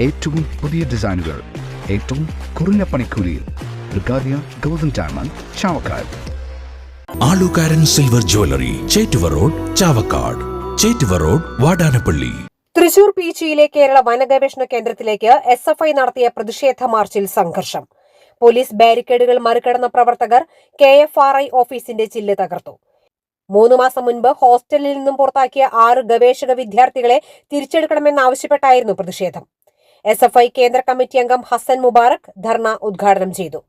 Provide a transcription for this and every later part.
ഏറ്റവും പുതിയ ഡിസൈനുകൾ ഏറ്റവും കുറഞ്ഞ പണിക്കൂലിയിൽ. ബ്രിഗാദിയ ഗോൾഡൻ ഡയമണ്ട്, ചാവക്കാട്. ആലുകാരൻ silver jewellery, Chettuva road, Chavakkad. Chettuva road, Vadanappally. Thrissur പീച്ചിയിലെ കേരള വനഗവേഷണ കേന്ദ്രത്തിലേക്ക് SFI നടത്തിയ പ്രതിഷേധ മാർച്ചിൽ സംഘർഷം. പോലീസ് ബാരിക്കേഡുകൾ മറികടന്ന പ്രവർത്തകർ KFRI ഓഫീസിന്റെ ചില്ല് തകർത്തു. 3 മാസം മുൻപ് ഹോസ്റ്റലിൽ നിന്നും പുറത്താക്കിയ 6 ഗവേഷക വിദ്യാർത്ഥികളെ തിരിച്ചെടുക്കണമെന്നാവശ്യപ്പെട്ടായിരുന്നു പ്രതിഷേധം. SFI കേന്ദ്ര കമ്മിറ്റി അംഗം ഹസൻ മുബാറക് ധർണ ഉദ്ഘാടനം ചെയ്തു.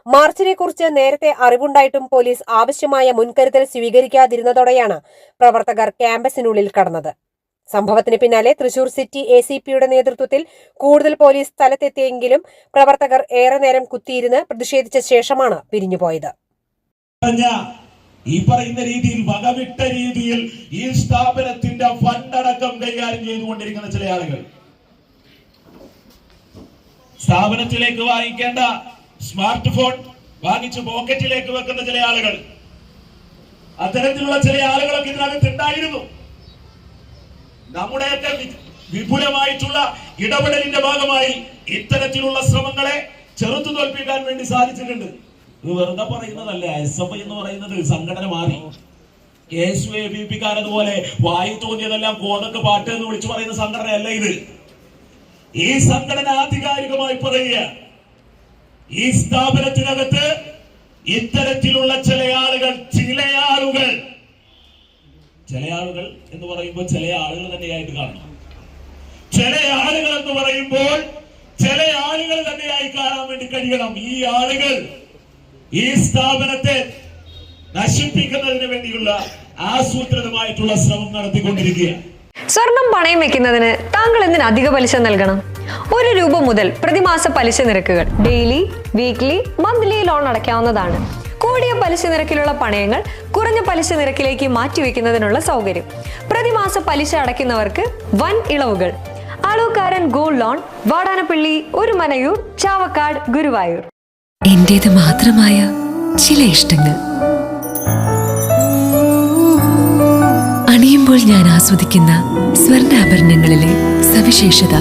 മാർച്ചിനെക്കുറിച്ച് നേരത്തെ അറിവുണ്ടായിട്ടും പോലീസ് ആവശ്യമായ മുൻകരുതൽ സ്വീകരിക്കാതിരുന്നതോടെയാണ് പ്രവർത്തകർ ക്യാമ്പസിനുള്ളിൽ കടന്നത്. സംഭവത്തിന് പിന്നാലെ തൃശൂർ സിറ്റി ACPയുടെ നേതൃത്വത്തിൽ കൂടുതൽ പോലീസ് സ്ഥലത്തെത്തിയെങ്കിലും പ്രവർത്തകർ ഏറെ നേരം കുത്തിയിരുന്ന് പ്രതിഷേധിച്ച ശേഷമാണ് പിരിഞ്ഞുപോയത്. ഈ പറയുന്ന രീതിയിൽ വകവിട്ട രീതിയിൽ ഈ സ്ഥാപനത്തിന്റെ ഫണ്ടടക്കം കൈകാര്യം ചെയ്തുകൊണ്ടിരിക്കുന്ന ചില ആളുകൾ, സ്ഥാപനത്തിലേക്ക് വാങ്ങിക്കേണ്ട സ്മാർട്ട് ഫോൺ വാങ്ങിച്ച് പോക്കറ്റിലേക്ക് വെക്കുന്ന ചില ആളുകൾ, അത്തരത്തിലുള്ള ചില ആളുകളൊക്കെ ഇതിനകത്ത് ഉണ്ടായിരുന്നു. നമ്മുടെയൊക്കെ വിപുലമായിട്ടുള്ള ഇടപെടലിന്റെ ഭാഗമായി ഇത്തരത്തിലുള്ള ശ്രമങ്ങളെ ചെറുത്തു തോൽപ്പിക്കാൻ വേണ്ടി സാധിച്ചിട്ടുണ്ട്. ഇത് വെറുതെ പറയുന്നതല്ല. SFI എന്ന് പറയുന്നത് സംഘടന മാറി. KSUABPക്കാരതുപോലെ വായു തോന്നിയതെല്ലാം കോതക്ക് പാട്ട് എന്ന് വിളിച്ചു പറയുന്ന സംഘടനയല്ല ഇത്. ഈ സംഘടന ആധികാരികമായി പറയുക, ഈ സ്ഥാപനത്തിനകത്ത് ഇത്തരത്തിലുള്ള ചില ആളുകൾ എന്ന് പറയുമ്പോൾ ചില ആളുകൾ തന്നെയായിട്ട് കാണണം. ചില ആളുകൾ എന്ന് പറയുമ്പോൾ ചില ആളുകൾ തന്നെയായി കാണാൻ വേണ്ടി കഴിയണം. ഈ ആളുകൾ ഈ സ്ഥാപനത്തെ നശിപ്പിക്കുന്നതിന് വേണ്ടിയുള്ള ആസൂത്രിതമായിട്ടുള്ള ശ്രമം നടത്തിക്കൊണ്ടിരിക്കുകയാണ്. സ്വർണം പണയം വെക്കുന്നതിന് താങ്കൾ എന്തിന് അധിക പലിശ നൽകണം? 1 രൂപ മുതൽ പ്രതിമാസ പലിശ നിരക്കുകൾ ഡെയിലി, വീക്ക്ലി, മന്ത്ലി ലോൺ അടയ്ക്കാവുന്നതാണ്. കൂടിയ പലിശ നിരക്കിലുള്ള പണയങ്ങൾ കുറഞ്ഞ പലിശ നിരക്കിലേക്ക് മാറ്റിവെക്കുന്നതിനുള്ള സൗകര്യം. പ്രതിമാസ പലിശ അടയ്ക്കുന്നവർക്ക് വൻ ഇളവുകൾ. ആലുകാരൻ ഗോൾഡ് ലോൺ, വാടാനപ്പള്ളി, ഒരുമനയൂർ, ചാവക്കാട്, ഗുരുവായൂർ. എന്റേത് മാത്രമായ ചില ഇഷ്ടങ്ങൾ അണിയുമ്പോൾ ഞാൻ ആസ്വദിക്കുന്ന സ്വർണ്ണാഭരണങ്ങളിലെ സവിശേഷത.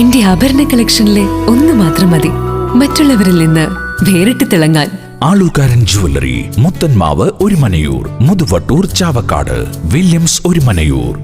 എന്റെ ആഭരണ കളക്ഷനിലെ ഒന്ന് മാത്രം മതി മറ്റുള്ളവരിൽ നിന്ന് വേറിട്ട് തിളങ്ങാൻ. ആലുകാരൻ ജ്വല്ലറി, മുത്തൻമാവ്, ഒരുമനയൂർ, മുതുവട്ടൂർ, ചാവക്കാട്, വില്യംസ്, ഒരുമനയൂർ.